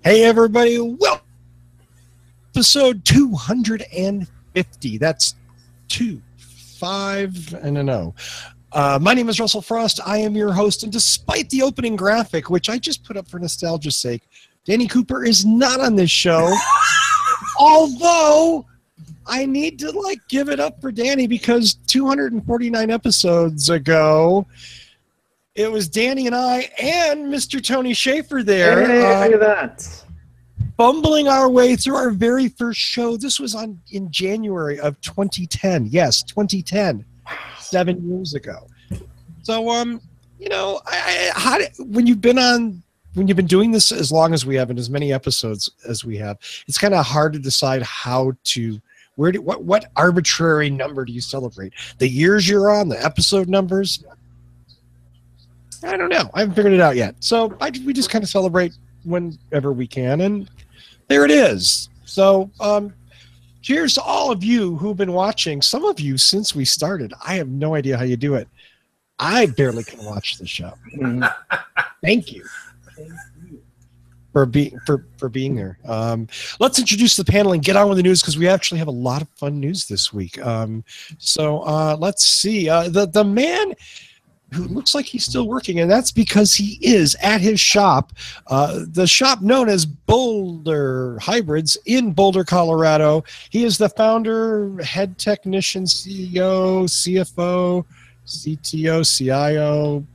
Hey everybody, welcome to episode 250. That's 2, 5, and an O. My name is Russell Frost. I am your host, and despite the opening graphic, which I just put up for nostalgia's sake, Danny Cooper is not on this show. Although I need to give it up for Danny because 249 episodes ago, it was Danny and I and Mr. Tony Schaefer there. Hey, look at that. Bumbling our way through our very first show. This was in January of 2010. Yes, 2010. 7 years ago. So, when you've been doing this as long as we have and as many episodes as we have, it's kind of hard to decide what arbitrary number do you celebrate? The years you're on, the episode numbers? I don't know. I haven't figured it out yet. So we just kind of celebrate whenever we can, and there it is. So cheers to all of you who've been watching. Some of you since we started. I have no idea how you do it. I barely can watch the show. Thank you for being there. Let's introduce the panel and get on with the news because we actually have a lot of fun news this week. So let's see. The man who looks like he's still working, and that's because he is at his shop, the shop known as Boulder Hybrids in Boulder, Colorado. He is the founder, head technician, CEO, CFO, CTO, CIO.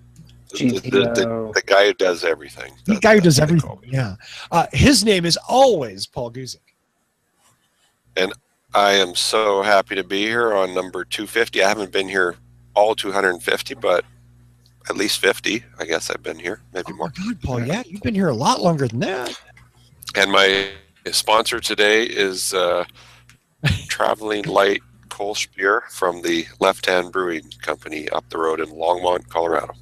The guy who does everything. The guy who does everything, yeah. His name is always Paul Guzik. And I am so happy to be here on number 250. I haven't been here all 250, but at least 50, I guess I've been here, maybe more. God, Paul, yeah, you've been here a lot longer than that. And my sponsor today is Traveling Light Kolsch beer from the Left Hand Brewing Company up the road in Longmont, Colorado.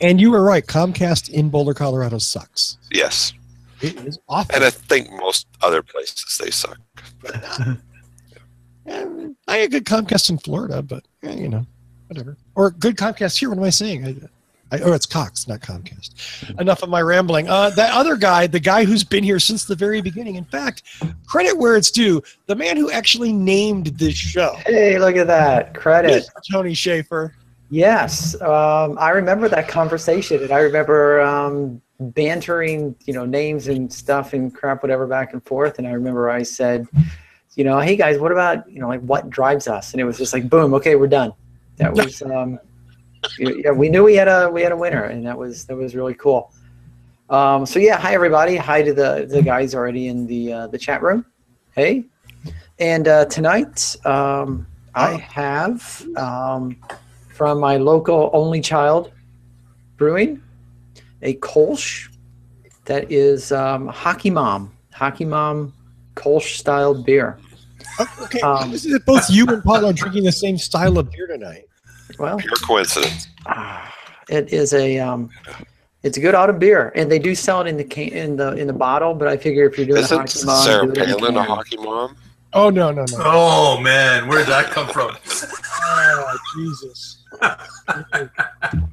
And you were right, Comcast in Boulder, Colorado sucks. Yes. It is awful. And I think most other places they suck. I had good Comcast in Florida, but whatever. Or good Comcast here. What am I saying? It's Cox, not Comcast. Enough of my rambling. That other guy, the guy who's been here since the very beginning. In fact, credit where it's due. The man who actually named this show. Hey, look at that. Credit. Mr. Tony Schaefer. Yes. I remember that conversation, and I remember bantering, names and stuff and crap, whatever, back and forth. And I remember I said, hey guys, what about, what drives us? And it was just like, boom, okay, we're done. That was, yeah, we knew we had a winner, and that was really cool. So yeah, hi everybody. Hi to the guys already in the chat room. Hey, and tonight I have from my local Only Child Brewing a Kolsch that is Hockey Mom Kolsch styled beer. Okay, this is both you and Paul are drinking the same style of beer tonight. Well, pure coincidence. It is it's a good autumn beer, and they do sell it in the bottle. But I figure if you're doing Isn't a Hockey Mom, Sarah Palin a hockey mom? Oh no. Oh man, where did that come from? Oh Jesus.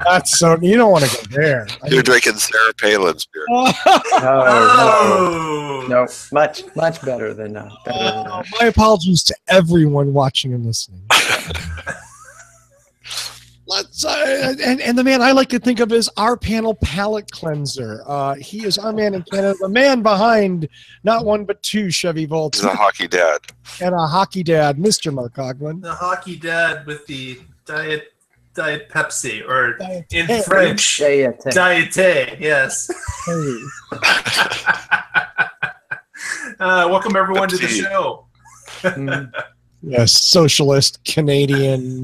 That's so you don't want to go there. You're drinking Sarah Palin's beer. No, much better than that. My apologies to everyone watching and listening. Let's and the man I like to think of as our panel palate cleanser. He is our man in Canada, the man behind not one but two Chevy Volts. He's a hockey dad. And a hockey dad, Mr. Mark Coughlin. The hockey dad with the Diet Pepsi, or in Diet French, Diet. Yes. Hey. Welcome everyone to the show. Yes, socialist Canadian.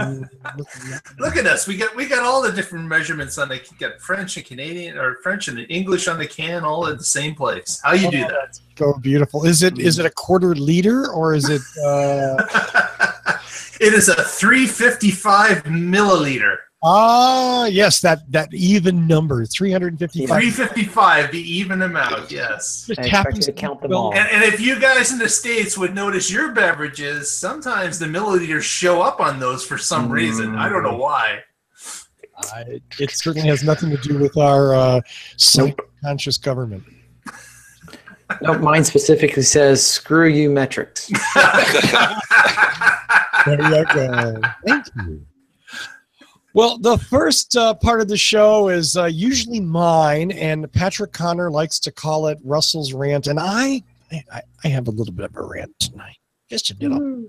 Look at us. We got all the different measurements on the got French and Canadian, or French and English on the can, all at the same place. How you do that? So beautiful. Is it a quarter liter or is it? It is a 355 milliliter. Ah, yes, that even number, 355. 355, the even amount, yes. I expect you to count them all. And if you guys in the States would notice your beverages, sometimes the milliliters show up on those for some reason. I don't know why. It certainly has nothing to do with our conscious government. No, mine specifically says "Screw you, metrics." There you go. Thank you. Well, the first part of the show is usually mine, and Patrick Connor likes to call it Russell's rant, and I have a little bit of a rant tonight, just a little.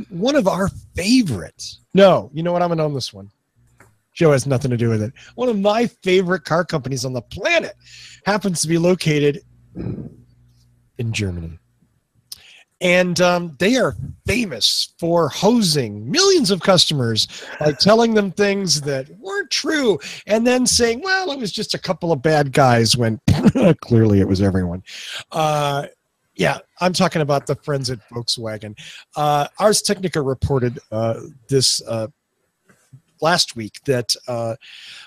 One of our favorites. No, you know what? I'm going to own this one. Joe has nothing to do with it. One of my favorite car companies on the planet happens to be located in Germany. And they are famous for hosing millions of customers by telling them things that weren't true and then saying, well, it was just a couple of bad guys when clearly it was everyone. Yeah, I'm talking about the friends at Volkswagen. Ars Technica reported this last week that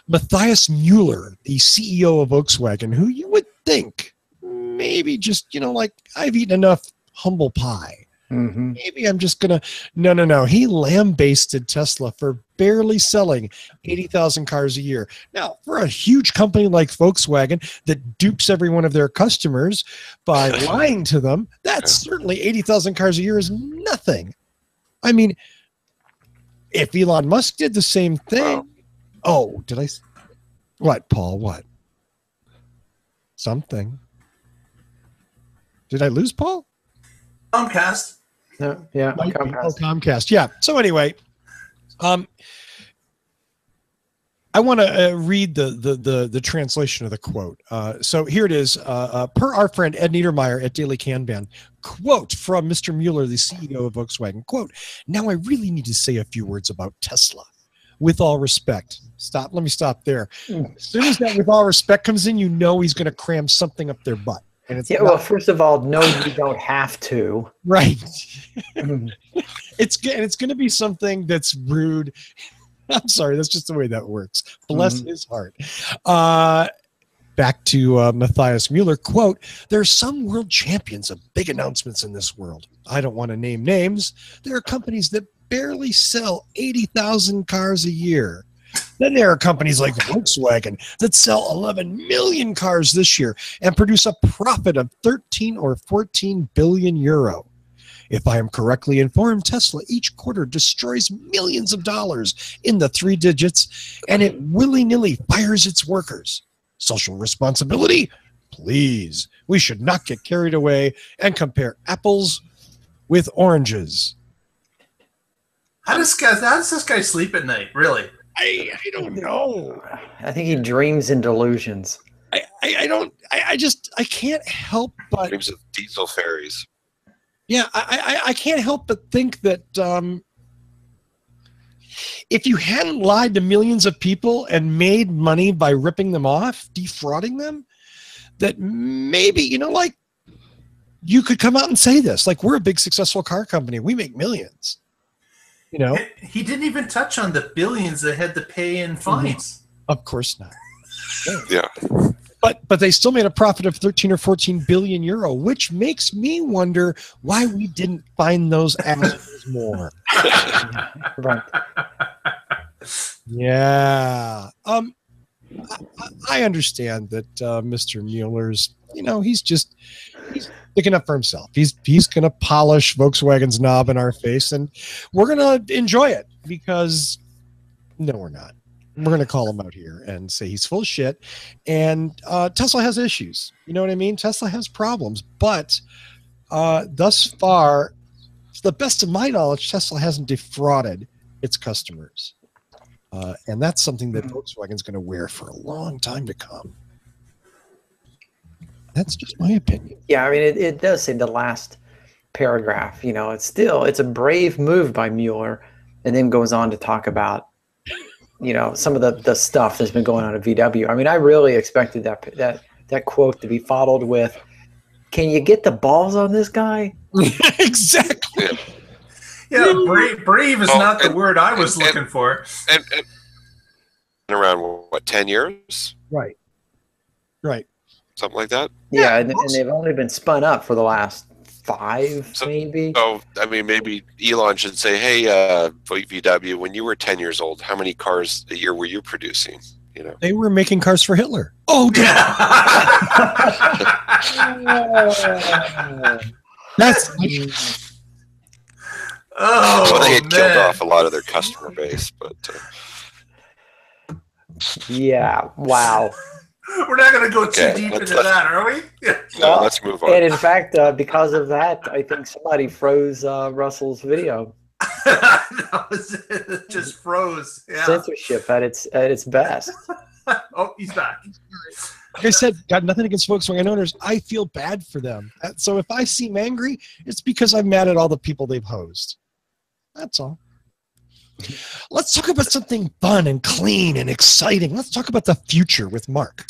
Matthias Mueller, the CEO of Volkswagen, who you would think maybe just, like I've eaten enough humble pie. Mm-hmm. Maybe I'm just going to, no. He lambasted Tesla for barely selling 80,000 cars a year. Now, for a huge company like Volkswagen that dupes every one of their customers by lying to them, that's certainly 80,000 cars a year is nothing. I mean, if Elon Musk did the same thing. Oh, did I? What, Paul? What? Something. Did I lose Paul? Comcast. No, yeah, Comcast. Yeah. So anyway, I want to read the translation of the quote. So here it is. Per our friend Ed Niedermeyer at Daily Kanban, quote from Mr. Mueller, the CEO of Volkswagen, quote, now I really need to say a few words about Tesla. With all respect. Let me stop there. As soon as that with all respect comes in, he's going to cram something up their butt. And it's well, first of all, no, you don't have to. Right. It's going to be something that's rude. I'm sorry, that's just the way that works. Bless his heart. Back to Matthias Mueller, quote, there are some world champions of big announcements in this world. I don't want to name names. There are companies that barely sell 80,000 cars a year. Then there are companies like Volkswagen that sell 11 million cars this year and produce a profit of 13 or 14 billion euro. If I am correctly informed, Tesla each quarter destroys millions of dollars in the 3 digits, and it willy-nilly fires its workers. Social responsibility? Please. We should not get carried away and compare apples with oranges. How does this guy sleep at night, really? I don't know. I think he dreams in delusions. I can't help but Dreams of diesel ferries. yeah, I can't help but think that if you hadn't lied to millions of people and made money by ripping them off, defrauding them, that maybe, you could come out and say this, like, we're a big successful car company. We make millions. He didn't even touch on the billions they had to pay in fines. Of course not. Yeah. But they still made a profit of 13 or 14 billion euro, which makes me wonder why we didn't find those assholes more. Right. Yeah. I understand that Mr. Mueller's, he's sticking up for himself. He's going to polish Volkswagen's knob in our face, and we're going to enjoy it because no, we're not. We're going to call him out here and say he's full of shit. And Tesla has issues. You know what I mean? Tesla has problems. But thus far, to the best of my knowledge, Tesla hasn't defrauded its customers. And that's something that Volkswagen's going to wear for a long time to come. That's just my opinion. Yeah, I mean, it does say the last paragraph, it's a brave move by Mueller, and then goes on to talk about, some of the stuff that's been going on at VW. I mean, I really expected that quote to be followed with, can you get the balls on this guy? Exactly. Yeah, brave is not the word I was looking for. And around, what, 10 years? Right. Something like that? Yeah, and they've only been spun up for the last 5, maybe. So, I mean, maybe Elon should say, hey, VW, when you were 10 years old, how many cars a year were you producing? You know, They were making cars for Hitler. Oh, that's Oh, well, they had killed man. off a lot of their customer base, but Yeah. Wow. We're not going to go too Okay, deep let's- into that, are we? Yeah. no, Well, let's move on. And in fact, because of that, I think somebody froze Russell's video. That was it. It just froze. Yeah. Censorship at its best. Oh, he's back. like I said, got nothing against Volkswagen owners. I feel bad for them. So if I seem angry, it's because I'm mad at all the people they've hosed. That's all. Let's talk about something fun and clean and exciting. Let's talk about the future with Mark.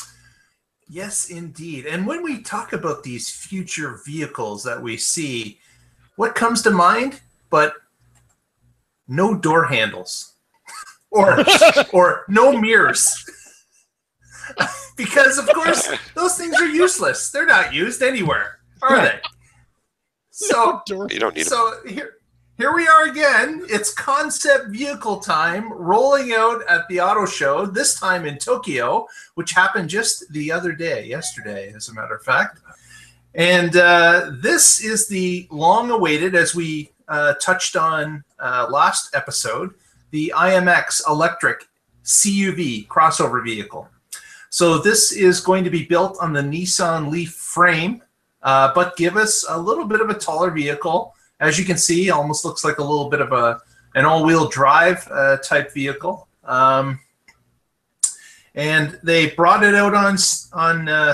Yes, indeed. And when we talk about these future vehicles that we see, what comes to mind? But no door handles or no mirrors. Because, of course, those things are useless. They're not used anywhere, are they? So, You don't need them. so here we are again. It's concept vehicle time, rolling out at the auto show, this time in Tokyo, which happened just the other day, yesterday, as a matter of fact. And this is the long-awaited, as we touched on last episode, the IMX electric CUV crossover vehicle. So this is going to be built on the Nissan Leaf frame, but give us a little bit of a taller vehicle. As you can see, almost looks like a little bit of an all-wheel drive type vehicle. And they brought it out on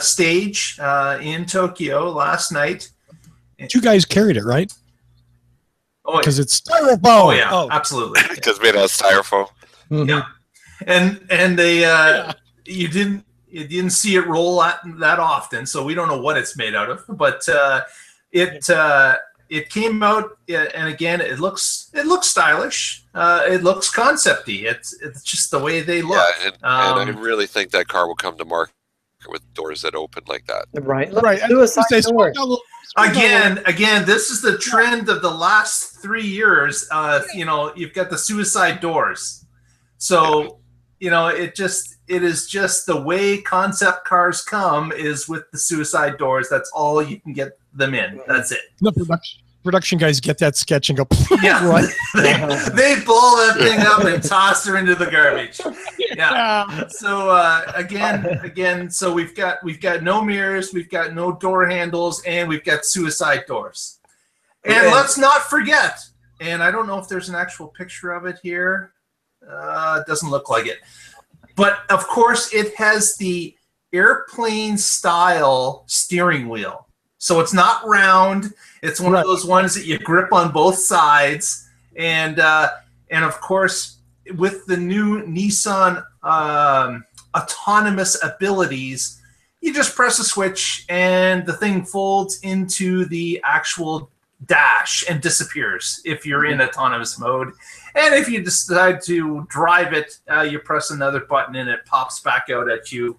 stage in Tokyo last night. You guys carried it, right? Oh, Because it's styrofoam. oh yeah, absolutely. Because made out of styrofoam. Yeah, and they you didn't see it roll that often, so we don't know what it's made out of. But it came out, and again, it looks stylish. It looks concepty. It's just the way they look. Yeah, and I really think that car will come to market with doors that open like that. Right. Look, Right. suicide door. Again, this is the trend of the last 3 years. You've got the suicide doors. So, it is just the way concept cars come is with the suicide doors. That's all you can get them in. That's it. The production guys get that sketch and go, Yeah. right. They blow that thing up and toss her into the garbage. Yeah. So again, so we've got no mirrors, we've got no door handles, and we've got suicide doors. And let's not forget, and I don't know if there's an actual picture of it here. It doesn't look like it. But of course, it has the airplane style steering wheel. So it's not round. It's one of those ones that you grip on both sides. And of course, with the new Nissan autonomous abilities, you just press a switch and the thing folds into the actual dash and disappears if you're in autonomous mode. And if you decide to drive it, you press another button and it pops back out at you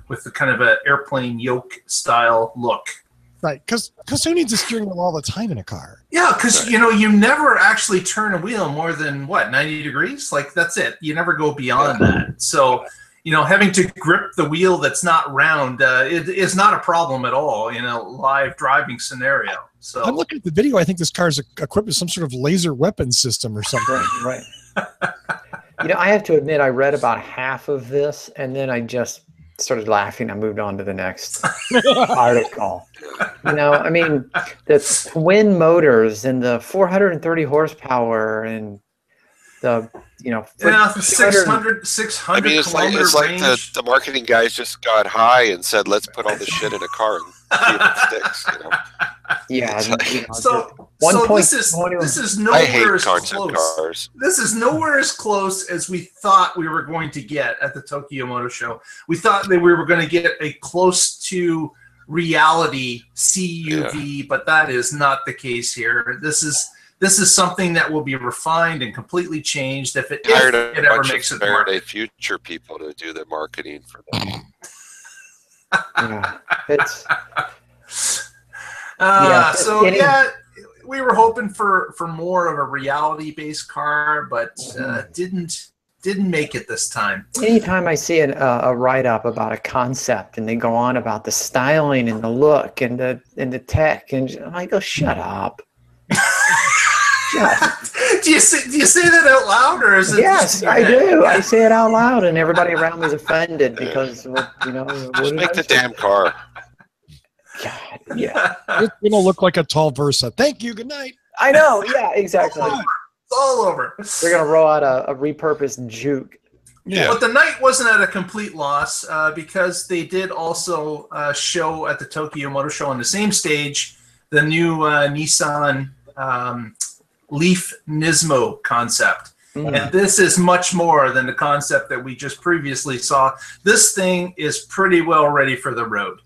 with the kind of an airplane yoke style look. Right, because who needs a steering wheel all the time in a car? Yeah, because you never actually turn a wheel more than 90 degrees. Like that's it. You never go beyond that. So having to grip the wheel that's not round it is not a problem at all in a live driving scenario. So I'm looking at the video. I think this car is equipped with some sort of laser weapon system or something. Right. I have to admit, I read about half of this, and then I just started laughing. I moved on to the next article. The twin motors and the 430 horsepower and the 600 I mean, it's like range. the marketing guys just got high and said, "Let's put all this shit in a car and see if it sticks." Yeah. So this is I hate nowhere as concept close. cars. This is nowhere as close as we thought we were going to get at the Tokyo Motor Show. We thought that we were going to get a close to reality CUV, but that is not the case here. This is something that will be refined and completely changed if it Hired ever makes it to market. Faraday Future people to do the marketing for them. Yeah, it's we were hoping for more of a reality-based car, but didn't didn't make it this time. Anytime I see a write-up about a concept and they go on about the styling and the look and the tech, and I'm like, oh, shut up. Shut up. Do you say that out loud, or is it? Yes, I do. I say it out loud, and everybody around me is offended because, you know. Just make the damn car. God, yeah. It's gonna look like a tall Versa. Thank you. Good night. I know. Yeah, exactly. It's all over. They're gonna roll out a repurposed Juke. Yeah. But the night wasn't at a complete loss because they did also show at the Tokyo Motor Show on the same stage the new Nissan Leaf Nismo concept. And this is much more than the concept that we just previously saw. This thing is pretty well ready for the road.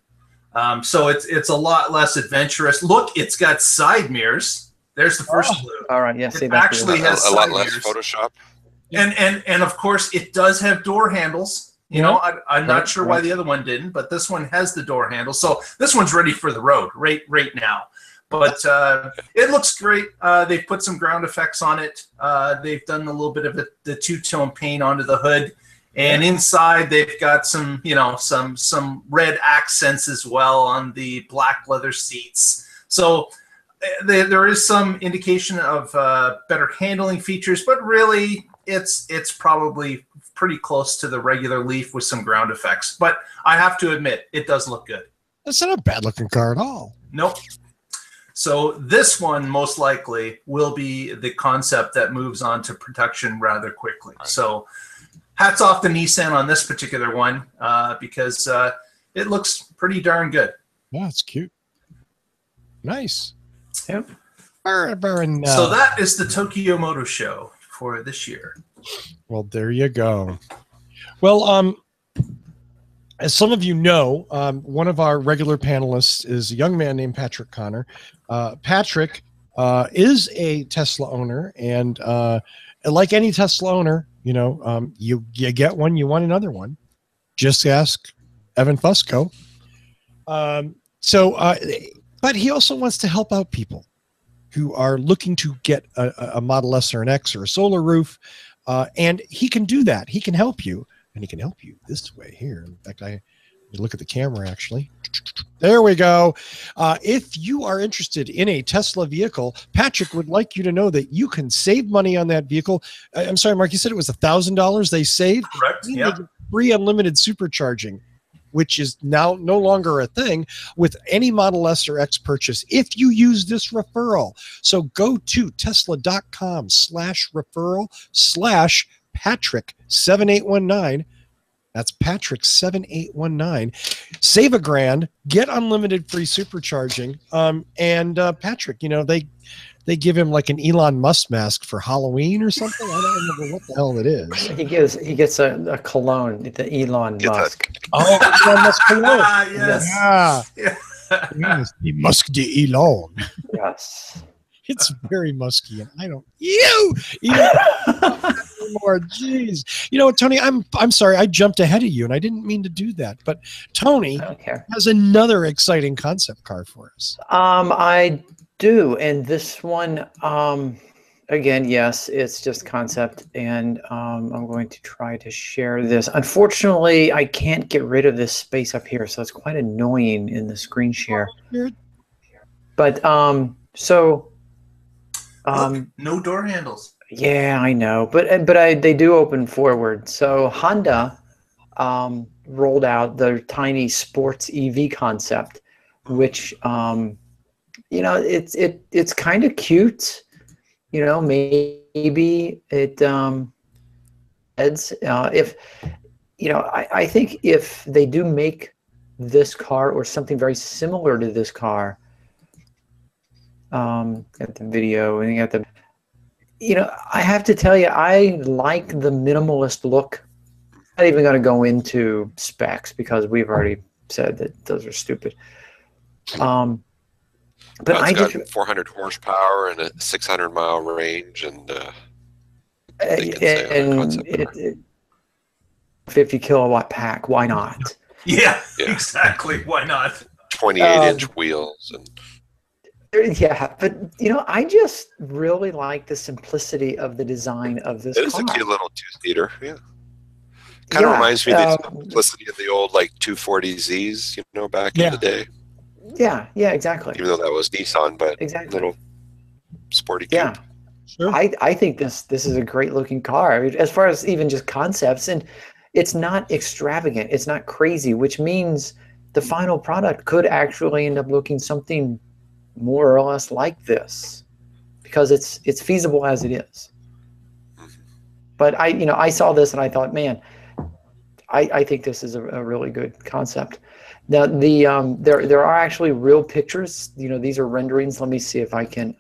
So it's a lot less adventurous. Look, it's got side mirrors. There's the first clue. All right, yes. It actually has A lot side less mirrors. Photoshop. And of course, it does have door handles. You know, I'm not Right, sure why the other one didn't, but this one has the door handle. So this one's ready for the road right now. But it looks great. They've put some ground effects on it. They've done a little bit of the two-tone paint onto the hood. And inside, they've got some, you know, some red accents as well on the black leather seats. So there is some indication of better handling features, but really, it's probably pretty close to the regular Leaf with some ground effects. But I have to admit, it does look good. That's not a bad looking car at all. Nope. So this one most likely will be the concept that moves on to production rather quickly. So hats off to Nissan on this particular one because it looks pretty darn good. Yeah, it's cute. Nice. Yep. Baron, So that is the Tokyo Motor Show for this year. well, there you go. Well, as some of you know, one of our regular panelists is a young man named Patrick Connor. Patrick is a Tesla owner, and like any Tesla owner, you know, you get one, you want another one. Just ask Evan Fusco. But he also wants to help out people who are looking to get a Model S or an X or a solar roof, and he can do that. He can help you, and he can help you this way here. In fact, look at the camera, actually. There we go. If you are interested in a Tesla vehicle, Patrick would like you to know that you can save money on that vehicle. I'm sorry, Mark, you said it was $1,000 they saved? Correct. You Yeah. get free unlimited supercharging, which is now no longer a thing with any Model S or X purchase if you use this referral. So go to tesla.com/referral/Patrick7819. That's Patrick 7819. Save $1,000, get unlimited free supercharging. And Patrick, you know, they give him like an Elon Musk mask for Halloween or something. I don't remember what the hell it is. He gets a cologne, the Elon Get that. Musk. Oh, Elon Musk cologne. Yes. Yeah. Yes, the Musk de Elon. Yes. It's very musky, and I don't. You more. Jeez. You know what, Tony? I'm sorry. I jumped ahead of you, and I didn't mean to do that. But Tony I don't care. has another exciting concept car for us. I do, and this one, again, yes, it's just concept, and I'm going to try to share this. Unfortunately, I can't get rid of this space up here, so it's quite annoying in the screen share. But Look, no door handles. yeah, I know, but they do open forward. So Honda rolled out their tiny sports EV concept, which you know, it's kind of cute. You know, maybe it adds if you know, I think if they do make this car or something very similar to this car, at the video and at the, you know, I have to tell you, I like the minimalist look. I'm not even going to go into specs because we've already said that those are stupid. But Well, I it's just got 400 horsepower and a 600-mile range, and they can say on a concept car. 50 kilowatt pack. Why not? Yeah, Yeah. exactly. Why not? 28-inch wheels, and Yeah, but I just really like the simplicity of the design of this It is car. a cute little two-seater. Yeah. Kind of reminds me of the simplicity of the old like 240Zs, back in the day. Yeah, exactly. Even though that was Nissan, but Exactly. little sporty coupe. Yeah. Sure. I think this is a great looking car. I mean, as far as even just concepts, and it's not extravagant, it's not crazy, which means the final product could actually end up looking something more or less like this, because it's feasible as it is. But I saw this and I thought, man, I think this is a really good concept. Now there are actually real pictures. These are renderings. Let me see if I can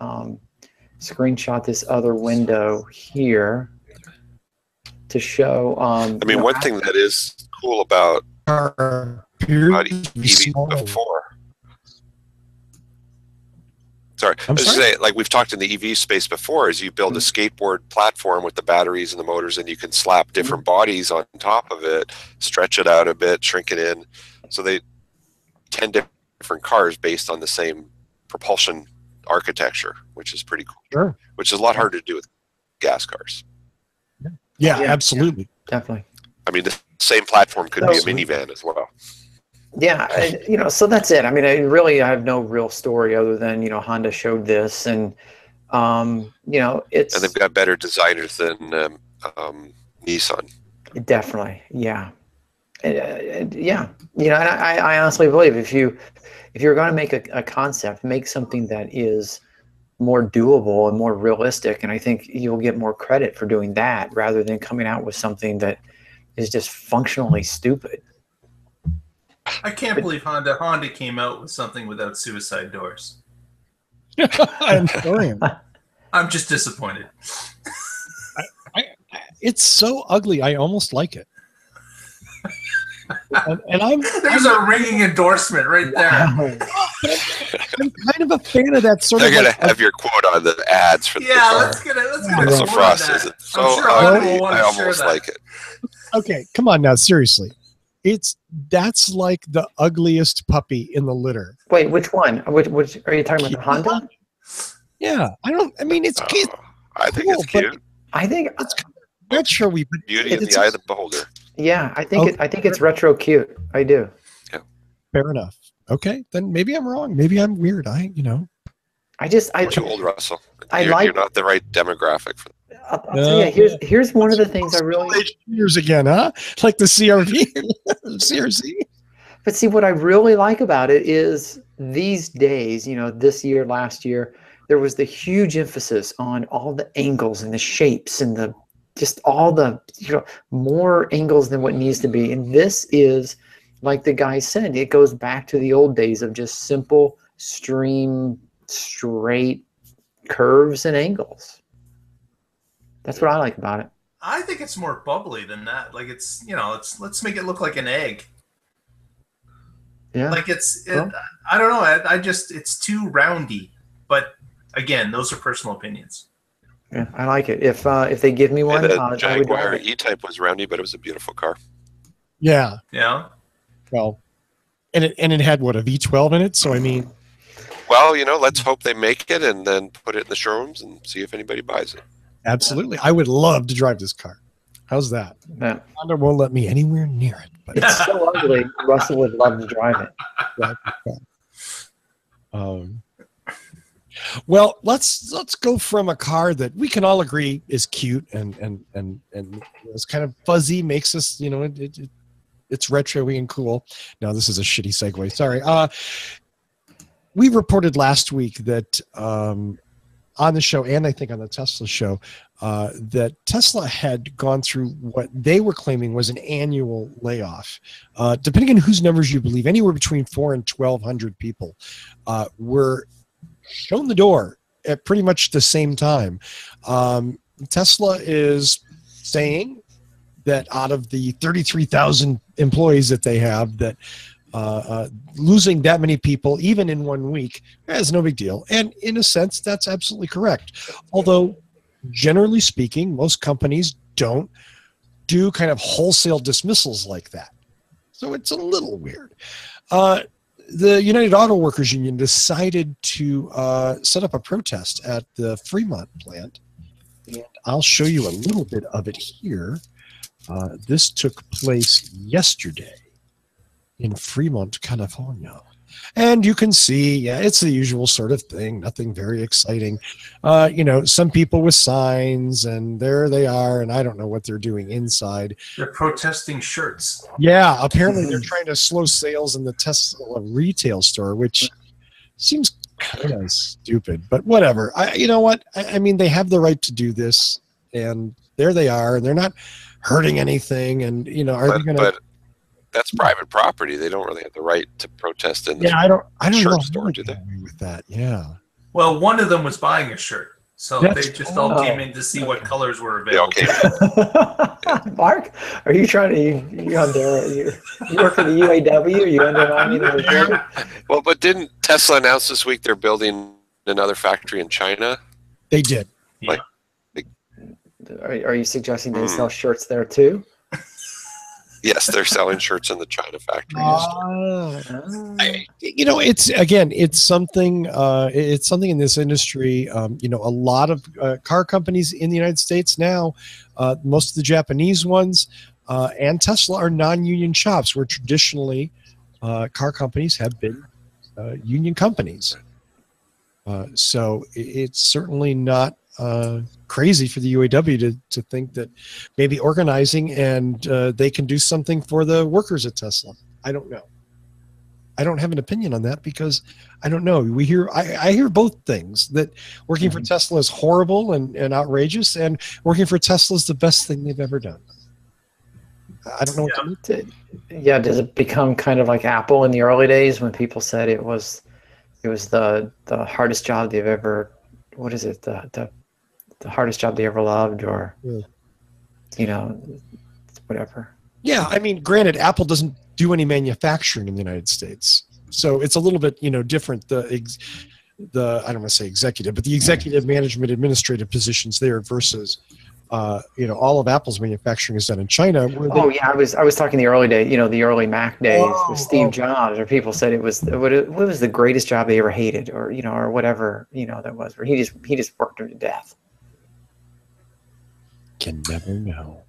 screenshot this other window here to show. One thing that is cool about EVs before. Sorry, I was just saying, like we've talked in the EV space before, is you build a skateboard platform with the batteries and the motors, and you can slap different bodies on top of it, stretch it out a bit, shrink it in. So they 10 different cars based on the same propulsion architecture, which is pretty cool. Sure. Which is a lot harder to do with gas cars. Yeah, absolutely. Definitely. I mean, the same platform could be a minivan as well. Yeah, so that's it. I mean, I have no real story other than, Honda showed this, and, it's... And they've got better designers than Nissan. Definitely, yeah. Yeah, and I honestly believe if you're going to make a concept, make something that is more doable and more realistic, and I think you'll get more credit for doing that rather than coming out with something that is just functionally stupid. I can't believe Honda came out with something without suicide doors. I'm sorry. I'm just disappointed. It's so ugly. I almost like it. And There's a ringing endorsement right there. I'm kind of a fan of that sort They're of. They're gonna have your quote on the ads for the car. Let's get Russell Frost says it so ugly. I almost like it. Okay, come on now, seriously. That's like the ugliest puppy in the litter. Wait, which one? Which are you talking about? The Honda? Yeah, it's cute. I think it's cute. I think it's retro. Beauty in the eye of the beholder. Yeah, I think it's retro cute. I do. Yeah. Fair enough. Okay, then maybe I'm wrong. Maybe I'm weird. You're too old, Russell. You're not the right demographic for that. I'll tell you, here's one of the things I really... Years again, huh? Like the CRV, CRC. But see, what I really like about it is these days, this year, last year, there was the huge emphasis on all the angles and the shapes and just all the, more angles than what needs to be. And this is, like the guy said, it goes back to the old days of just simple, straight curves and angles. That's what I like about it. I think it's more bubbly than that. Like it's let's make it look like an egg. Yeah. Like I don't know. It's too roundy. But again, those are personal opinions. Yeah, I like it. If they give me one, the Jaguar E-Type was roundy, but it was a beautiful car. Yeah. Yeah. Well, and it had what, a V12 in it? So Well, let's hope they make it and then put it in the showrooms and see if anybody buys it. Absolutely. I would love to drive this car. How's that? Yeah. Honda won't let me anywhere near it. But it's so ugly. Russell would love to drive it. Well, let's go from a car that we can all agree is cute and it's kind of fuzzy, makes us, it's retro-y and cool. Now this is a shitty segue. Sorry. We reported last week that on the show, and I think on the Tesla show, that Tesla had gone through what they were claiming was an annual layoff. Depending on whose numbers you believe, anywhere between 400 and 1,200 people were shown the door at pretty much the same time. Tesla is saying that out of the 33,000 employees that they have, that losing that many people, even in 1 week, is no big deal. And in a sense, that's absolutely correct. Although, generally speaking, most companies don't do kind of wholesale dismissals like that. So it's a little weird. the United Auto Workers Union decided to set up a protest at the Fremont plant. And I'll show you a little bit of it here. This took place yesterday in Fremont, California. And you can see, yeah, it's the usual sort of thing, nothing very exciting. Some people with signs, and there they are, and I don't know what they're doing inside. They're protesting shirts. Yeah, apparently they're trying to slow sales in the Tesla retail store, which seems kind of stupid, but whatever. You know what? I mean, they have the right to do this, and there they are, and they're not hurting anything, and, are they going to... But that's private property. They don't really have the right to protest in the I don't shirt know store, do they? With that, yeah. Well, one of them was buying a shirt, so That's- they just all came in to see what colors were available. Mark, are you trying to you work for the UAW? Are you undermining the report? Well, but didn't Tesla announce this week they're building another factory in China? They did. Are you suggesting they sell shirts there too? Yes, they're selling shirts in the China factory. It's something. It's something in this industry. A lot of car companies in the United States now, most of the Japanese ones, and Tesla are non-union shops, where traditionally car companies have been union companies. So it's certainly not crazy for the UAW to think that maybe organizing and they can do something for the workers at Tesla. I don't know. I don't have an opinion on that because I don't know. I hear both things, that working for Tesla is horrible and outrageous, and working for Tesla is the best thing they've ever done. I don't know what to do. Yeah, does it become kind of like Apple in the early days when people said it was the hardest job they've ever, what is it, the hardest job they ever loved, or whatever. Yeah, I mean, granted, Apple doesn't do any manufacturing in the United States, so it's a little bit different. The I don't want to say executive, but the executive management administrative positions there versus all of Apple's manufacturing is done in China. I was talking the early day, the early Mac days with Steve Jobs, where people said it was what was the greatest job they ever hated, or or whatever that was, where he just worked her to death. Can never know.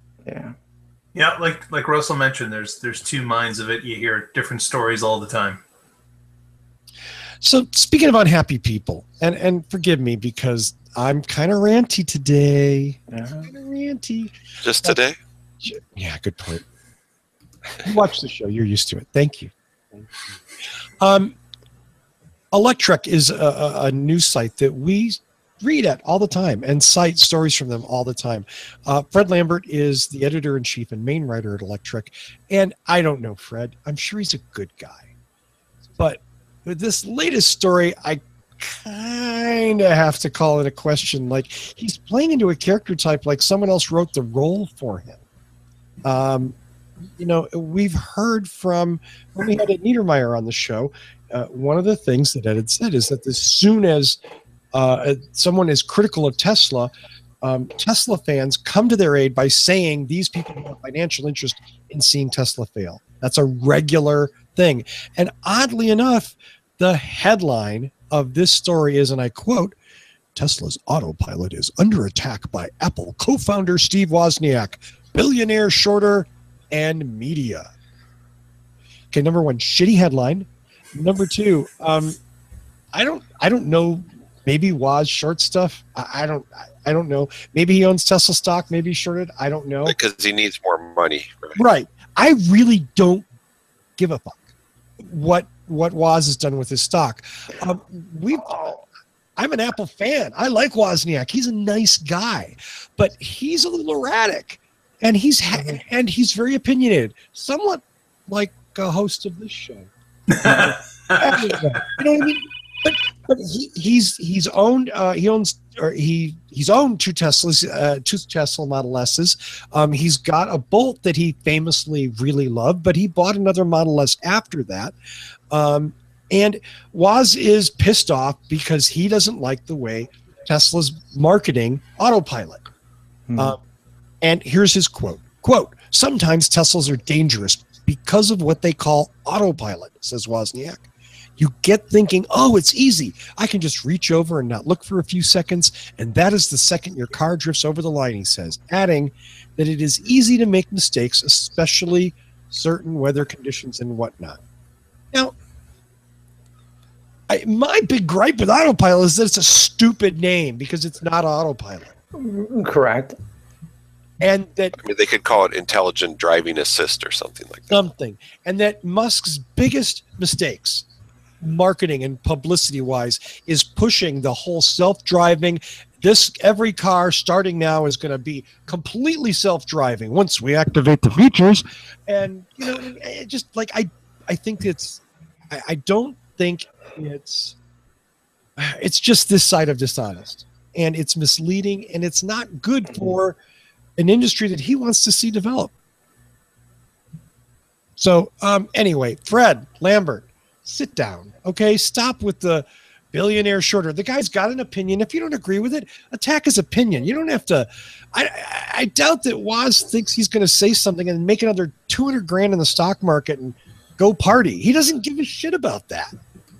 Yeah, like Russell mentioned, there's two minds of it. You hear different stories all the time. So speaking of unhappy people, and forgive me because I'm kind of ranty today. Just today? Yeah, good point. You watch the show. You're used to it. Thank you. Electrek is a news site that we read at all the time and cite stories from them all the time. Fred Lambert is the editor-in-chief and main writer at Electrek. And I don't know Fred. I'm sure he's a good guy. But with this latest story, I kind of have to call it a question. Like, he's playing into a character type like someone else wrote the role for him. We've heard from, when we had Ed Niedermeyer on the show, one of the things that Ed had said is that as soon as someone is critical of Tesla, Tesla fans come to their aid by saying these people have a financial interest in seeing Tesla fail. That's a regular thing. And oddly enough, the headline of this story is, and I quote, "Tesla's autopilot is under attack by Apple co-founder Steve Wozniak, billionaire shorter, and media." Okay, number one, shitty headline. Number two, I don't know. Maybe Woz short stuff. I don't know. Maybe he owns Tesla stock. Maybe he's shorted. I don't know. Because he needs more money. Right. I really don't give a fuck what Woz has done with his stock. I'm an Apple fan. I like Wozniak. He's a nice guy, but he's a little erratic, and he's very opinionated, somewhat like a host of this show. You know what I mean? But he's owned he's owned two Tesla Model S's. He's got a Bolt that he famously really loved, but he bought another Model S after that. And Woz is pissed off because he doesn't like the way Tesla's marketing autopilot. And here's his quote. Quote, "Sometimes Teslas are dangerous because of what they call autopilot," says Wozniak. You get thinking, oh, it's easy. I can just reach over and not look for a few seconds, and that is the second your car drifts over the line, he says, adding that it is easy to make mistakes, especially certain weather conditions and whatnot. Now, my big gripe with Autopilot is that it's a stupid name because it's not Autopilot. Correct. And that they could call it Intelligent Driving Assist or something like that. And that Musk's biggest mistakes, marketing and publicity-wise, is pushing the whole self-driving. Every car starting now is going to be completely self-driving once we activate the features. And just like I think I don't think it's just this side of dishonest, and it's misleading, and it's not good for an industry that he wants to see develop. So anyway, Fred Lambert, sit down, okay? Stop with the billionaire shorter. The guy's got an opinion. If you don't agree with it, attack his opinion. You don't have to. I doubt that Woz thinks he's going to say something and make another $200,000 in the stock market and go party. He doesn't give a shit about that.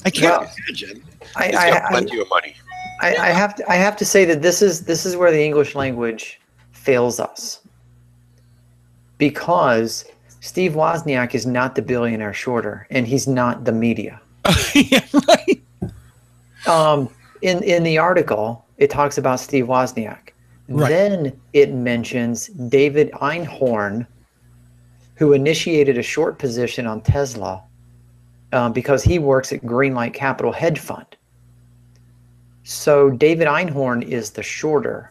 I can't imagine. He's got plenty of money. I have to say that this is where the English language fails us, because Steve Wozniak is not the billionaire shorter, and he's not the media. Yeah, right. In the article, it talks about Steve Wozniak. Right. Then it mentions David Einhorn, who initiated a short position on Tesla because he works at Greenlight Capital Hedge Fund. So David Einhorn is the shorter.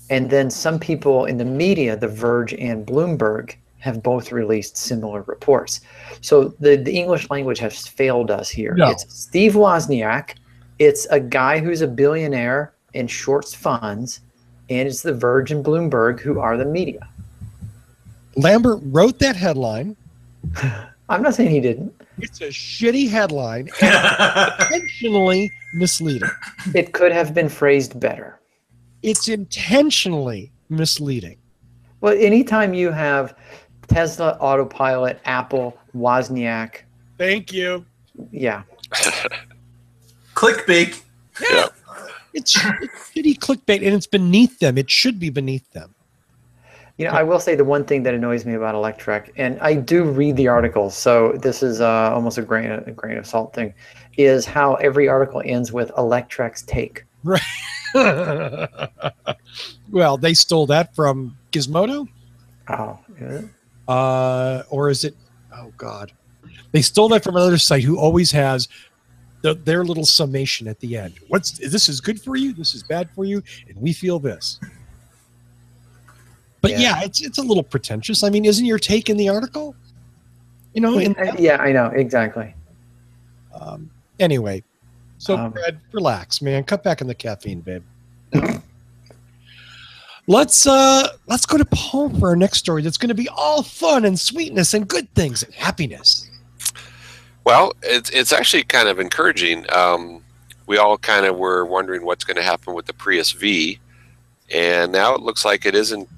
And then some people in the media, The Verge and Bloomberg, have both released similar reports. So the English language has failed us here. No. It's Steve Wozniak. It's a guy who's a billionaire and shorts funds. And it's The Verge and Bloomberg who are the media. Lambert wrote that headline. I'm not saying he didn't. It's a shitty headline and intentionally misleading. It could have been phrased better. It's intentionally misleading. Well, anytime you have Tesla, Autopilot, Apple, Wozniak. Thank you. Yeah. Clickbait. Yeah. It's shitty clickbait, and it's beneath them. It should be beneath them. I will say the one thing that annoys me about Electrek, and I do read the articles, so this is almost a grain of salt thing, is how every article ends with Electrek's take. Right. Well, they stole that from Gizmodo? Oh, is it? Or is it? Oh, God. They stole that from another site who always has their little summation at the end. This is good for you, this is bad for you, and we feel this. But yeah, it's a little pretentious. I mean, isn't your take in the article? Yeah, I know, exactly. Anyway, so Fred, relax, man. Cut back on the caffeine, babe. Let's go to Paul for our next story. That's going to be all fun and sweetness and good things and happiness. Well, it's actually kind of encouraging. We all kind of were wondering what's going to happen with the Prius V, and now it looks like it isn't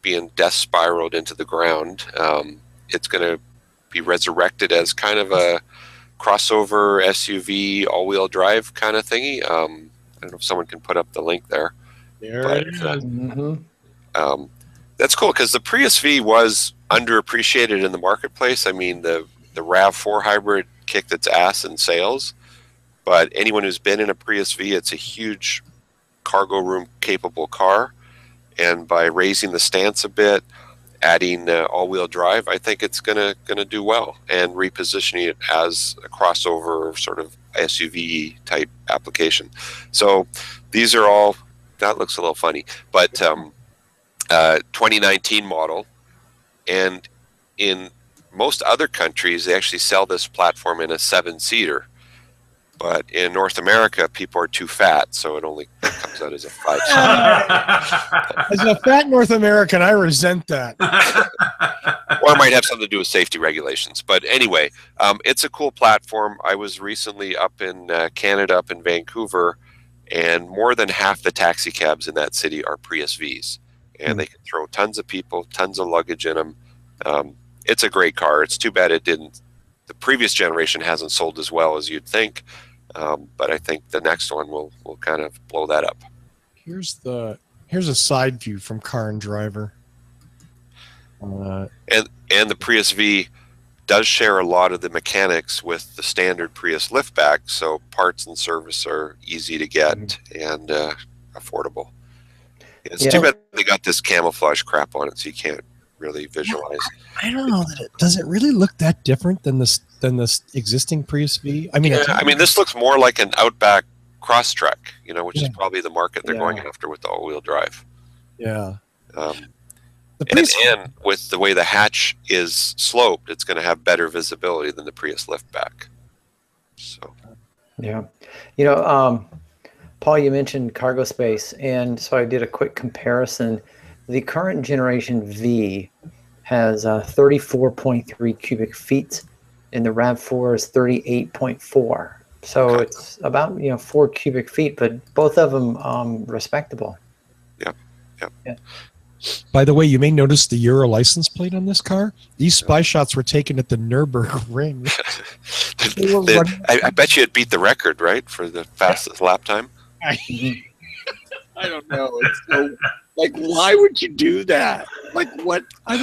being death spiraled into the ground. It's going to be resurrected as kind of a crossover SUV all-wheel drive kind of thingy. I don't know if someone can put up the link there. But, that's cool because the Prius V was underappreciated in the marketplace. I mean, the RAV4 hybrid kicked its ass in sales, but anyone who's been in a Prius V, it's a huge cargo room capable car. And by raising the stance a bit, adding all-wheel drive, I think it's gonna do well, and repositioning it as a crossover sort of SUV type application. So these are all, that looks a little funny, but 2019 model, and in most other countries they actually sell this platform in a 7-seater. But in North America, people are too fat, so it only comes out as a 5-seater. As a fat North American, I resent that. Or it might have something to do with safety regulations. But anyway, it's a cool platform. I was recently up in Canada, up in Vancouver, and more than half the taxi cabs in that city are Prius Vs. And they can throw tons of people, tons of luggage in them. It's a great car. It's too bad it didn't the previous generation hasn't sold as well as you'd think, but I think the next one will kind of blow that up. Here's a side view from Car and Driver. And the Prius V does share a lot of the mechanics with the standard Prius liftback, so parts and service are easy to get and affordable. It's too bad they got this camouflage crap on it, so you can't really visualize. I don't know does it really look that different than this existing Prius V? I mean, this looks more like an Outback Crosstrek, which is probably the market they're going after with the all-wheel drive. Yeah. And with the way the hatch is sloped, it's going to have better visibility than the Prius liftback. So. Yeah. Paul, you mentioned cargo space, and so I did a quick comparison. The current generation V has 34.3 cubic feet, and the RAV4 is 38.4. So it's about 4 cubic feet, but both of them respectable. Yeah. By the way, you may notice the Euro license plate on this car. These spy shots were taken at the Nürburgring. I bet you it beat the record, right, for the fastest lap time. I don't know. It's so, why would you do that? What? I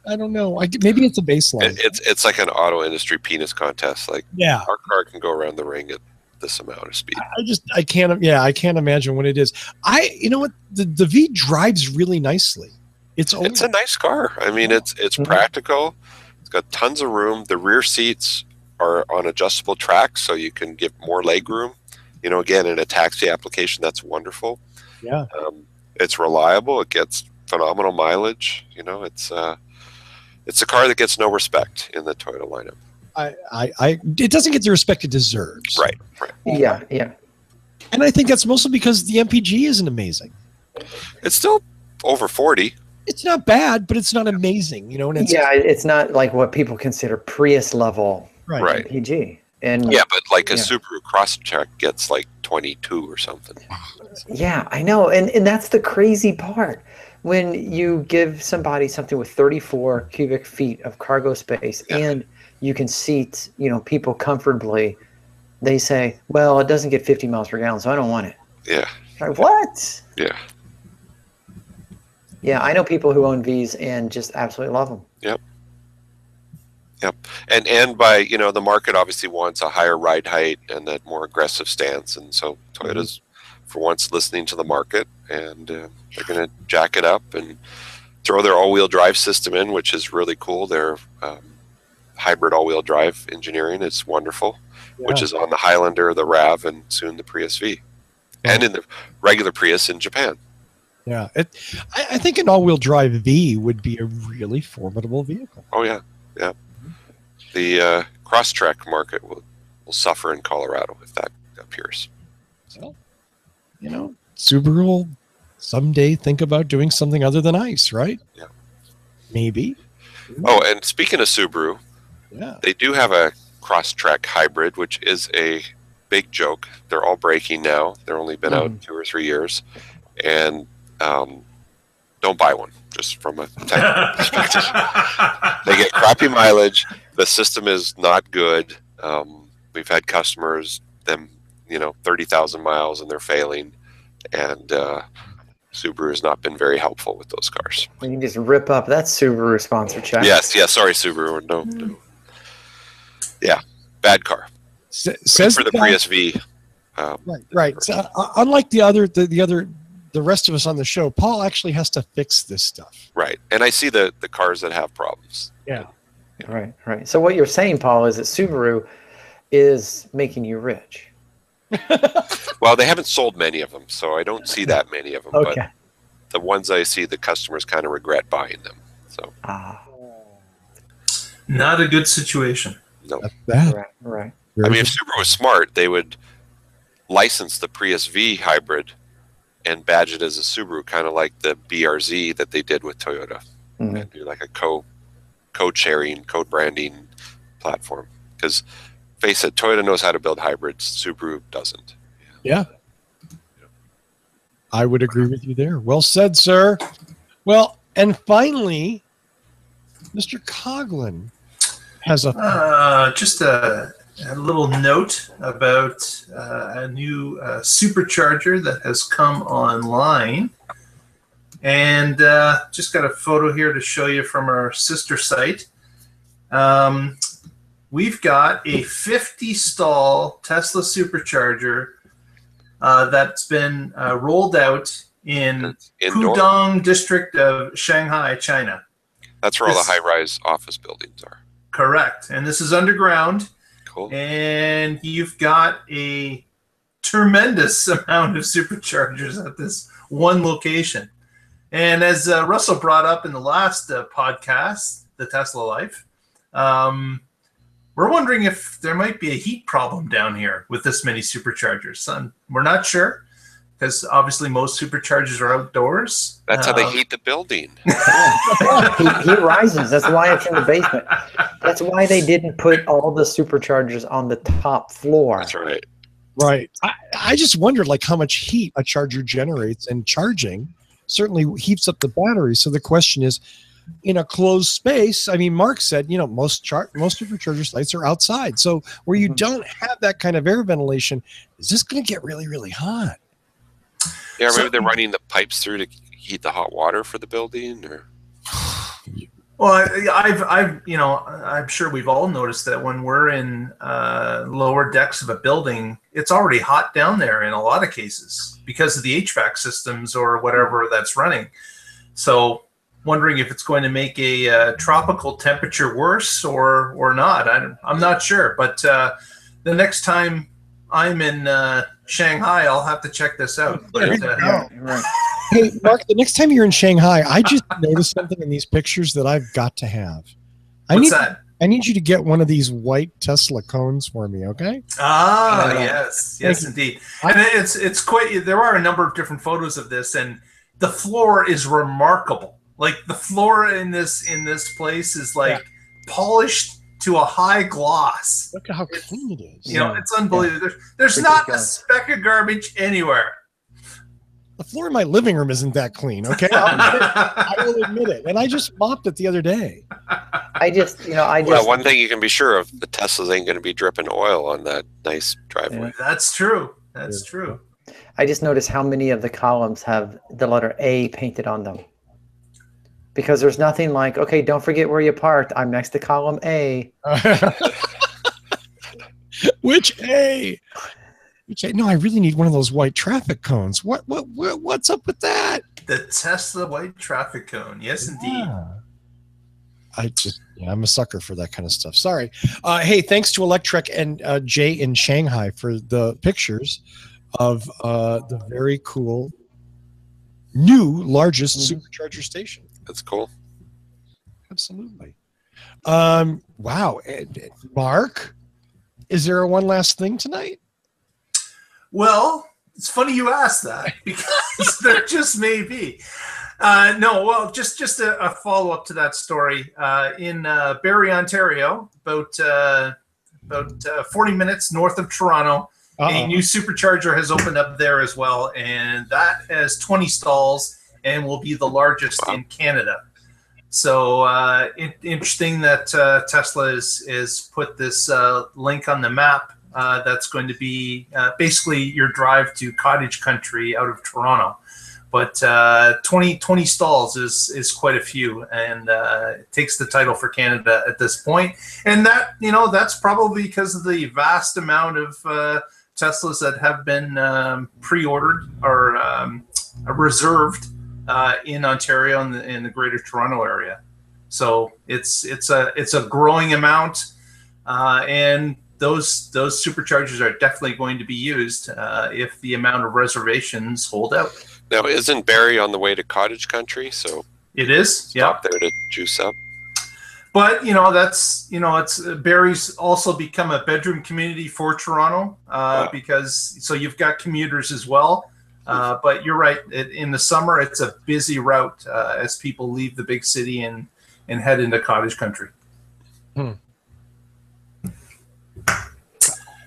don't know. Maybe it's a baseline. It's like an auto industry penis contest. Our car can go around the ring at this amount of speed. I can't imagine what it is. You know what? The V drives really nicely. It's a nice car. I mean, it's practical. It's got tons of room. The rear seats are on adjustable tracks, so you can get more leg room. Again, in a taxi application, that's wonderful. Yeah. It's reliable. It gets phenomenal mileage. It's a car that gets no respect in the Toyota lineup. It doesn't get the respect it deserves. Right. Yeah. And I think that's mostly because the MPG isn't amazing. It's still over 40. It's not bad, but it's not amazing, And it's not like what people consider Prius level MPG. And but a Subaru Crosstrek gets 22 or something. Yeah, I know, and that's the crazy part. When you give somebody something with 34 cubic feet of cargo space and you can seat, people comfortably, they say, well, it doesn't get 50 miles per gallon, so I don't want it. Yeah. What? Yeah. Yeah, I know people who own Vs and just absolutely love them. Yep. And by, the market obviously wants a higher ride height and that more aggressive stance. And so Toyota's, for once, listening to the market, and they're going to jack it up and throw their all-wheel drive system in, which is really cool. Their hybrid all-wheel drive engineering is wonderful, which is on the Highlander, the RAV, and soon the Prius V, and in the regular Prius in Japan. Yeah, I think an all-wheel drive V would be a really formidable vehicle. Oh, yeah. The Crosstrek market will suffer in Colorado if that appears. So, Subaru will someday think about doing something other than ICE, right? Yeah. Maybe. Oh, and speaking of Subaru, they do have a Crosstrek hybrid, which is a big joke. They're all breaking now. They're only been out 2 or 3 years. And don't buy one, just from a technical perspective. They get crappy mileage. The system is not good. We've had customers, 30,000 miles, and they're failing. And Subaru has not been very helpful with those cars. You can just rip up that Subaru sponsor check. Yes. Sorry, Subaru. No. Yeah, bad car. Says for the Prius V. Right. So, unlike the rest of us on the show, Paul actually has to fix this stuff. Right. And I see the cars that have problems. Yeah. Right. So what you're saying, Paul, is that Subaru is making you rich. Well, they haven't sold many of them, so I don't see that many of them. Okay. But the ones I see, the customers kind of regret buying them. So. Not a good situation. No. Right. I mean, if Subaru was smart, they would license the Prius V hybrid and badge it as a Subaru, kind of like the BRZ that they did with Toyota. And do like a code sharing, code branding platform. Because, face it, Toyota knows how to build hybrids. Subaru doesn't. Yeah. I would agree with you there. Well said, sir. Well, and finally, Mr. Coughlin, has a Just a little note about a new supercharger that has come online. And just got a photo here to show you from our sister site. We've got a 50-stall Tesla supercharger that's been rolled out in Pudong district of Shanghai, China. That's where all the high-rise office buildings are. Correct. And this is underground. Cool. And you've got a tremendous amount of superchargers at this one location. And as Russell brought up in the last podcast, The Tesla Life, we're wondering if there might be a heat problem down here with this many superchargers. We're not sure, because obviously most superchargers are outdoors. That's how they heat the building. Heat rises. That's why it's in the basement. That's why they didn't put all the superchargers on the top floor. That's right. Right. I just wondered like how much heat a charger generates, and charging certainly heats up the battery. So the question is, in a closed space, I mean, Mark said, most supercharger sites are outside. So where you don't have that kind of air ventilation, is this going to get really, really hot? Yeah, maybe they're running the pipes through to heat the hot water for the building, or. Well, I'm sure we've all noticed that when we're in lower decks of a building, it's already hot down there in a lot of cases because of the HVAC systems or whatever that's running. So, wondering if it's going to make a tropical temperature worse or not. I'm not sure, but the next time I'm in Shanghai, I'll have to check this out. But, Right. Hey, Mark, the next time you're in Shanghai, I just noticed something in these pictures that I've got to have. What's that? I need you to get one of these white Tesla cones for me, okay? Yes, indeed. And it's quite. There are a number of different photos of this, and the floor is remarkable. Like the floor in this place is like polished to a high gloss. Look at how clean it is. It's unbelievable. There's not a speck of garbage anywhere. The floor in my living room isn't that clean, okay? I will admit it. And I just mopped it the other day. Well, one thing you can be sure of, the Teslas ain't going to be dripping oil on that nice driveway. Yeah. That's true. That's true. I just noticed how many of the columns have the letter A painted on them. Because there's nothing like, okay, don't forget where you parked. I'm next to column A. Which A? No, I really need one of those white traffic cones. What's up with that? The Tesla white traffic cone. Yes, indeed. I'm a sucker for that kind of stuff. Sorry. Hey, thanks to Electrek and Jay in Shanghai for the pictures of the very cool new largest supercharger station. That's cool. Absolutely. Wow. Mark, is there one last thing tonight? Well, it's funny you asked that because there just may be. No, well, just a follow-up to that story. In Barrie, Ontario, about 40 minutes north of Toronto, a new supercharger has opened up there as well, and that has 20 stalls and will be the largest in Canada. So interesting that Tesla is put this link on the map. That's going to be basically your drive to cottage country out of Toronto. But 20 stalls is quite a few, and it takes the title for Canada at this point. And that's probably because of the vast amount of Teslas that have been pre-ordered or reserved in Ontario and in the Greater Toronto area. So it's a growing amount, and those superchargers are definitely going to be used if the amount of reservations hold out. Now, isn't Barrie on the way to cottage country? So it is. Stop there to juice up. But it's Barrie's also become a bedroom community for Toronto because you've got commuters as well. But you're right. In the summer, it's a busy route as people leave the big city and head into cottage country.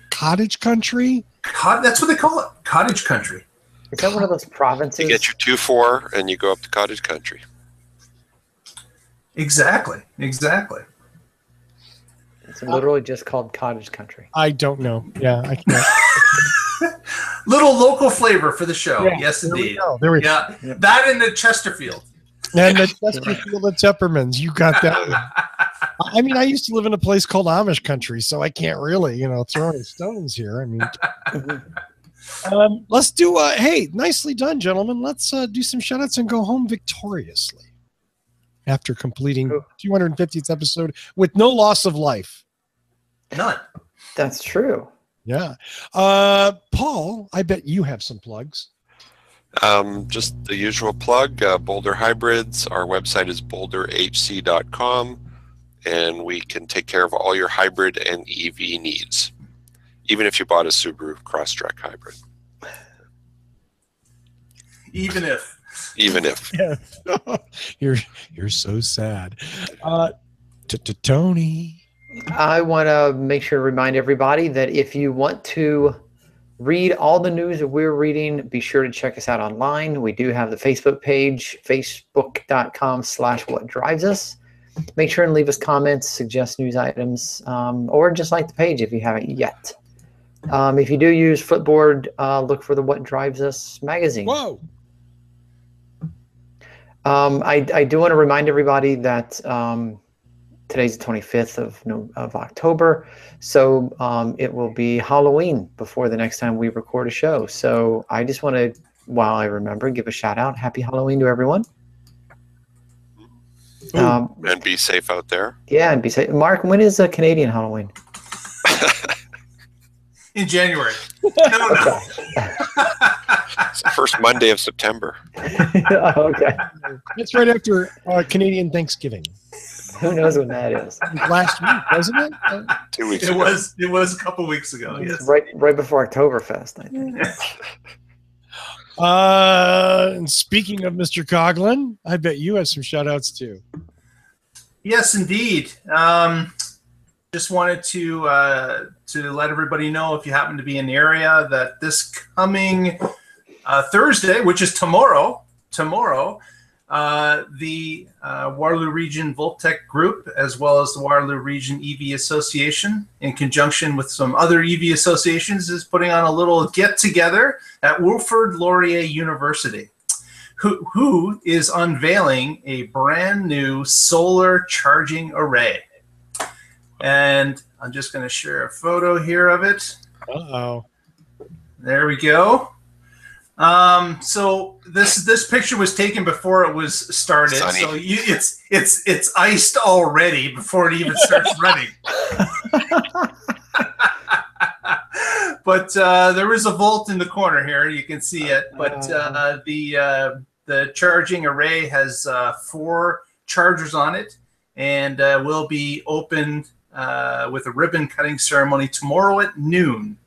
Cottage country? That's what they call it. Cottage country. Is that one of those provinces? You get your 2-4 and you go up to cottage country. Exactly. It's literally just called cottage country. I don't know. Yeah, I can't. Little local flavor for the show. Yeah, Yes, indeed. There we go. Yeah, Yep. that in the Chesterfield. And the Chesterfield and Teppermans, you got that one. I mean, I used to live in a place called Amish country, so I can't really, throw any stones here. I mean, let's do, hey, nicely done, gentlemen. Let's do some shout-outs and go home victoriously after completing 250th episode with no loss of life. None. That's true. Yeah. Paul, I bet you have some plugs. Just the usual plug, Boulder Hybrids. Our website is boulderhc.com, and we can take care of all your hybrid and EV needs, even if you bought a Subaru Crosstrek hybrid. Even if. Yeah. You're so sad. Tony. I want to make sure to remind everybody that if you want to read all the news that we're reading, be sure to check us out online. We do have the Facebook page, facebook.com/whatdrivesus. Make sure and leave us comments, suggest news items, or just like the page if you haven't yet. If you do use Flipboard, look for the What Drives Us magazine. Whoa. I do want to remind everybody that today's the 25th of October, so it will be Halloween before the next time we record a show. So I just want to, while I remember, give a shout out. Happy Halloween to everyone. And be safe out there. Yeah, and be safe. Mark, when is Canadian Halloween? In January. No. It's the first Monday of September. Okay. It's right after Canadian Thanksgiving. Who knows when that is? Last week, wasn't it? 2 weeks It ago. was a couple weeks ago. Yes. Right before Oktoberfest, I think. And speaking of Mr. Coughlin, I bet you have some shout outs too. Yes, indeed. Just wanted to let everybody know, if you happen to be in the area, that this coming Thursday, which is tomorrow, the Waterloo Region Voltec Group, as well as the Waterloo Region EV Association, in conjunction with some other EV associations, is putting on a little get-together at Wilfrid Laurier University, who is unveiling a brand new solar charging array. And I'm just going to share a photo here of it. Uh-oh. There we go. So this picture was taken before it was started. Sunny. So it's iced already before it even starts running. But there is a volt in the corner here. You can see it. But the charging array has 4 chargers on it, and will be opened with a ribbon cutting ceremony tomorrow at noon.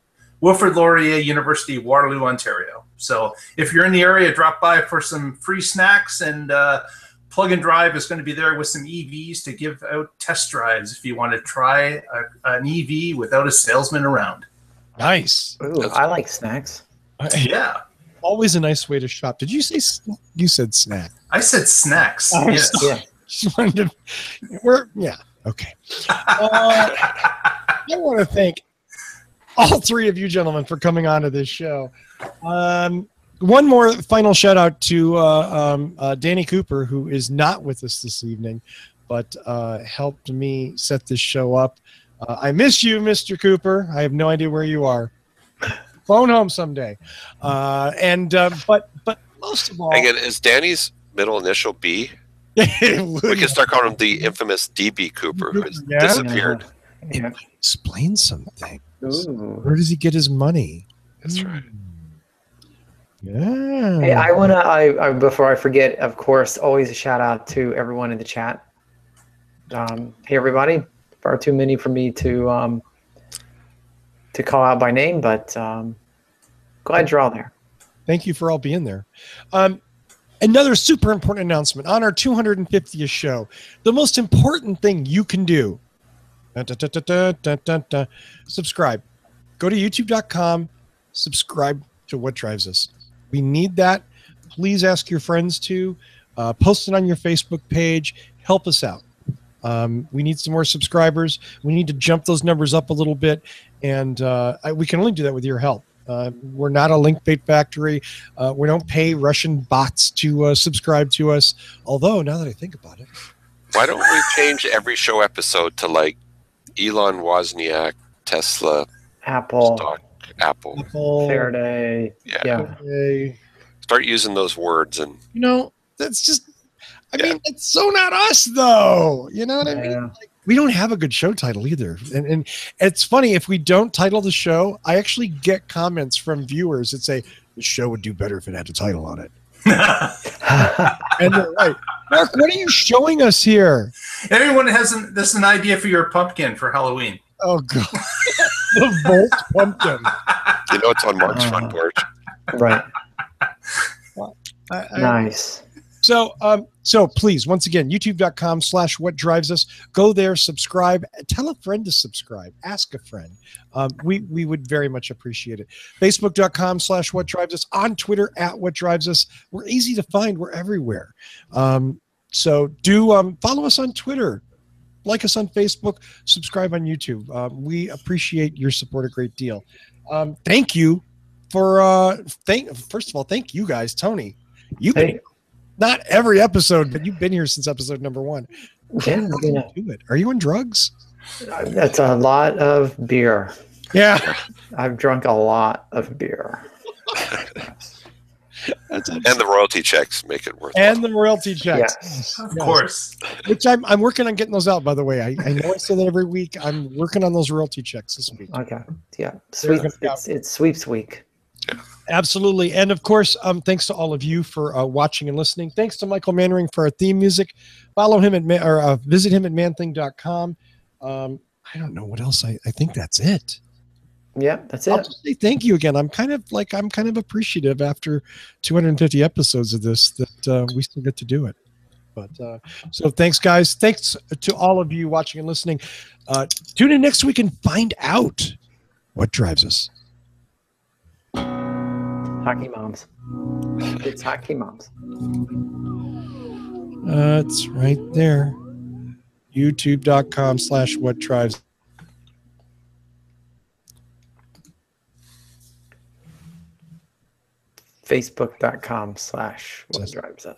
Wilfrid Laurier University, Waterloo, Ontario. So if you're in the area, drop by for some free snacks, and Plug and Drive is going to be there with some EVs to give out test drives if you want to try an EV without a salesman around. Nice. Ooh, I like snacks. Yeah. Always a nice way to shop. Did you say you said snack? I said snacks. Oh, Yes. Yeah. Just wanted to, yeah. Okay. I want to thank all 3 of you gentlemen for coming on to this show. One more final shout out to Danny Cooper, who is not with us this evening, but helped me set this show up. I miss you, Mr. Cooper. I have no idea where you are. Phone home someday. But most of all, Again, is Danny's middle initial B? We can start calling him the infamous DB Cooper, who has Yeah. disappeared. Yeah. Explain something. Ooh. Where does he get his money? That's right. Yeah. Hey, I want to, before I forget, of course, always a shout out to everyone in the chat. Hey, everybody. Far too many for me to call out by name, but glad you're all there. Thank you for all being there. Another super important announcement on our 250th show. The most important thing you can do, subscribe. Go to youtube.com, subscribe to What Drives Us. We need that. Please ask your friends to post it on your Facebook page. Help us out. We need some more subscribers. We need to jump those numbers up a little bit, and we can only do that with your help. We're not a link bait factory. We don't pay Russian bots to subscribe to us. Although, now that I think about it, why don't we change every show episode to like Elon Wozniak, Tesla, Apple, stock, Apple. Faraday. Yeah. Start using those words, and that's just. I mean, it's so not us, though. You know what I mean? Like, we don't have a good show title either. And it's funny, if we don't title the show, I actually get comments from viewers that say, the show would do better if it had a title on it. And they're right. Mark, what are you showing us here? Anyone this is an idea for your pumpkin for Halloween. Oh, God. The Volt pumpkin. It's on Mark's front porch. Right. Nice. So please, once again, youtube.com/whatdrivesus. Go there, subscribe, tell a friend to subscribe, ask a friend. We would very much appreciate it. Facebook.com/whatdrivesus, on Twitter @whatdrivesus. We're easy to find. We're everywhere. So do follow us on Twitter, like us on Facebook, subscribe on YouTube. We appreciate your support a great deal. Thank you for first of all, thank you guys, Tony. You've been not every episode, but you've been here since episode number 1. Yeah, do it. Are you on drugs? That's a lot of beer. Yeah, I've drunk a lot of beer. And the royalty checks make it worth it. And the royalty checks. Yes. Of course. Which I'm working on getting those out, by the way. I know I say that every week. I'm working on those royalty checks this week. Okay. Yeah. It's sweeps week. Absolutely. And of course, thanks to all of you for watching and listening. Thanks to Michael Mannering for our theme music. Follow him at visit him at manthing.com. I don't know what else. I think that's it. Yeah, that's it. I'll just say thank you again. I'm kind of appreciative after 250 episodes of this that we still get to do it. But so thanks, guys. Thanks to all of you watching and listening. Tune in next week and find out what drives us. Hockey moms. It's hockey moms. It's right there. YouTube.com/whatdrives. Facebook.com/whatdrivesus.